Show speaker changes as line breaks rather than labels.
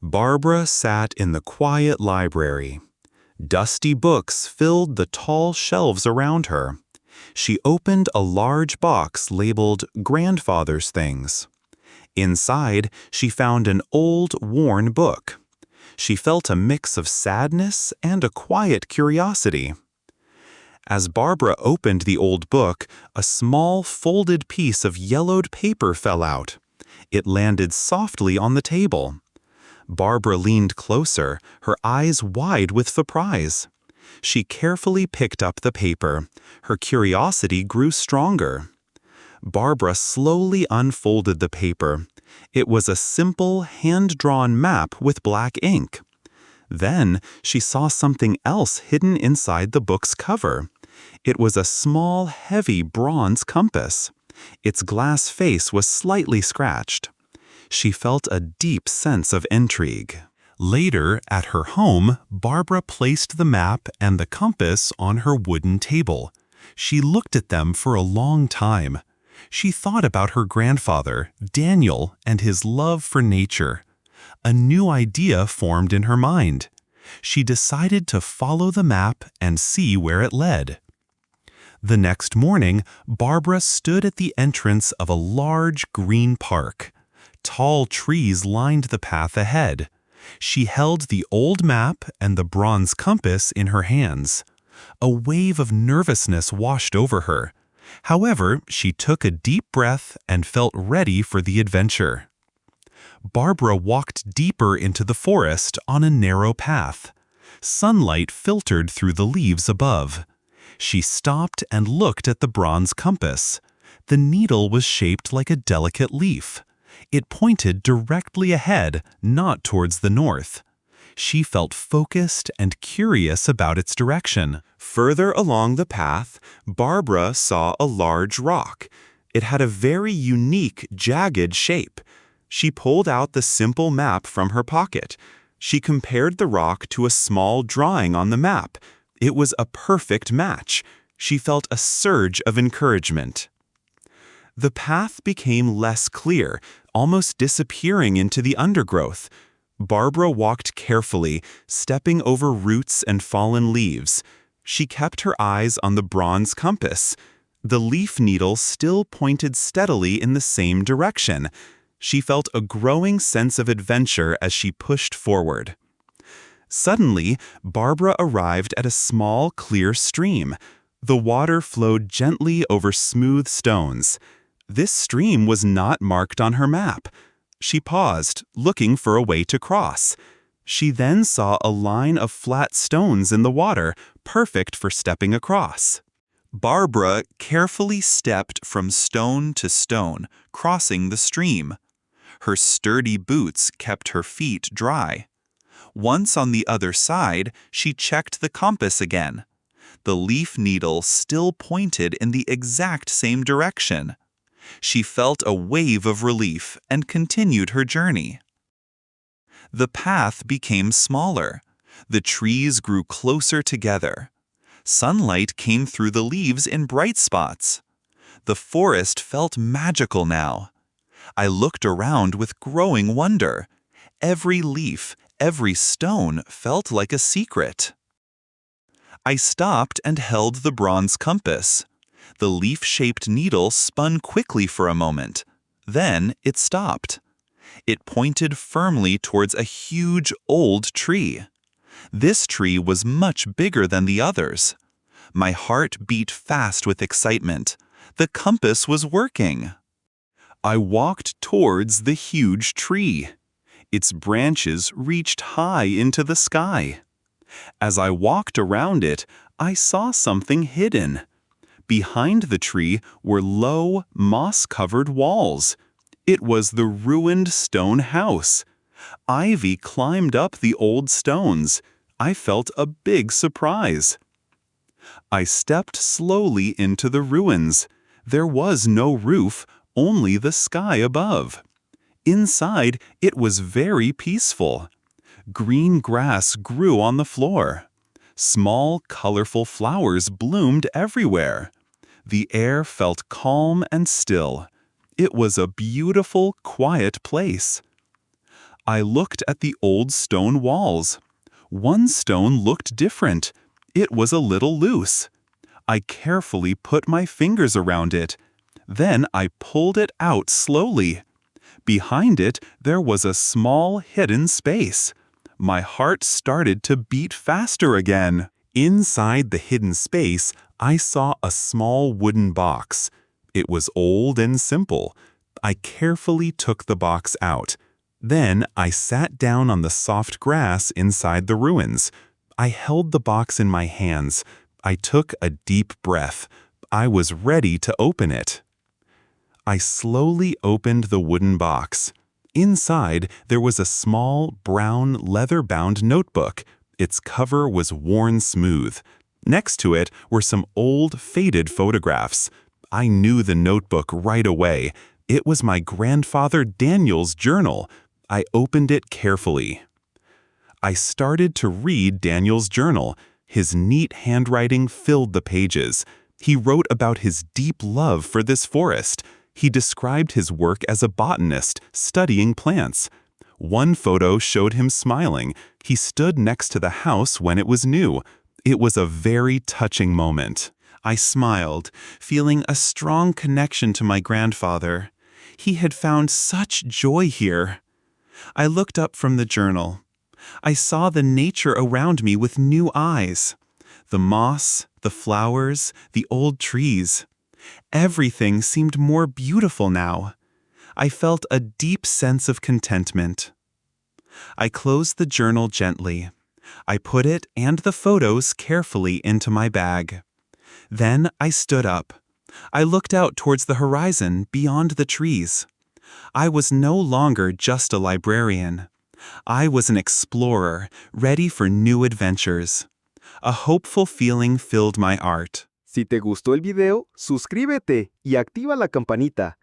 Barbara sat in the quiet library. Dusty books filled the tall shelves around her. She opened a large box labeled Grandfather's Things. Inside, she found an old, worn book. She felt a mix of sadness and a quiet curiosity. As Barbara opened the old book, a small folded piece of yellowed paper fell out. It landed softly on the table. Barbara leaned closer, her eyes wide with surprise. She carefully picked up the paper. Her curiosity grew stronger. Barbara slowly unfolded the paper. It was a simple, hand-drawn map with black ink. Then she saw something else hidden inside the book's cover. It was a small, heavy bronze compass. Its glass face was slightly scratched. She felt a deep sense of intrigue. Later, at her home, Barbara placed the map and the compass on her wooden table. She looked at them for a long time. She thought about her grandfather, Daniel, and his love for nature. A new idea formed in her mind. She decided to follow the map and see where it led. The next morning, Barbara stood at the entrance of a large green park. Tall trees lined the path ahead. She held the old map and the bronze compass in her hands. A wave of nervousness washed over her. However, she took a deep breath and felt ready for the adventure. Barbara walked deeper into the forest on a narrow path. Sunlight filtered through the leaves above. She stopped and looked at the bronze compass. The needle was shaped like a delicate leaf. It pointed directly ahead, not towards the north. She felt focused and curious about its direction. Further along the path, Barbara saw a large rock. It had a very unique, jagged shape. She pulled out the simple map from her pocket. She compared the rock to a small drawing on the map. It was a perfect match. She felt a surge of encouragement. The path became less clear, almost disappearing into the undergrowth. Barbara walked carefully, stepping over roots and fallen leaves. She kept her eyes on the bronze compass. The leaf needle still pointed steadily in the same direction. She felt a growing sense of adventure as she pushed forward. Suddenly, Barbara arrived at a small, clear stream. The water flowed gently over smooth stones. This stream was not marked on her map. She paused, looking for a way to cross. She then saw a line of flat stones in the water, perfect for stepping across. Barbara carefully stepped from stone to stone, crossing the stream. Her sturdy boots kept her feet dry. Once on the other side, she checked the compass again. The leaf needle still pointed in the exact same direction. She felt a wave of relief and continued her journey. The path became smaller. The trees grew closer together. Sunlight came through the leaves in bright spots. The forest felt magical now. I looked around with growing wonder. Every leaf, every stone felt like a secret. I stopped and held the bronze compass. The leaf-shaped needle spun quickly for a moment. Then it stopped. It pointed firmly towards a huge old tree. This tree was much bigger than the others. My heart beat fast with excitement. The compass was working. I walked towards the huge tree. Its branches reached high into the sky. As I walked around it, I saw something hidden. Behind the tree were low, moss-covered walls. It was the ruined stone house. Ivy climbed up the old stones. I felt a big surprise. I stepped slowly into the ruins. There was no roof, only the sky above. Inside, it was very peaceful. Green grass grew on the floor. Small, colorful flowers bloomed everywhere. The air felt calm and still. It was a beautiful, quiet place. I looked at the old stone walls. One stone looked different. It was a little loose. I carefully put my fingers around it. Then I pulled it out slowly. Behind it, there was a small hidden space. My heart started to beat faster again. Inside the hidden space, I saw a small wooden box. It was old and simple. I carefully took the box out. Then I sat down on the soft grass inside the ruins. I held the box in my hands. I took a deep breath. I was ready to open it. I slowly opened the wooden box. Inside, there was a small, brown, leather-bound notebook. Its cover was worn smooth. Next to it were some old, faded photographs. I knew the notebook right away. It was my grandfather Daniel's journal. I opened it carefully. I started to read Daniel's journal. His neat handwriting filled the pages. He wrote about his deep love for this forest. He described his work as a botanist, studying plants. One photo showed him smiling. He stood next to the house when it was new. It was a very touching moment. I smiled, feeling a strong connection to my grandfather. He had found such joy here. I looked up from the journal. I saw the nature around me with new eyes. The moss, the flowers, the old trees. Everything seemed more beautiful now. I felt a deep sense of contentment. I closed the journal gently. I put it and the photos carefully into my bag. Then I stood up. I looked out towards the horizon beyond the trees. I was no longer just a librarian. I was an explorer, ready for new adventures. A hopeful feeling filled my heart.
Si te gustó el video, suscríbete y activa la campanita.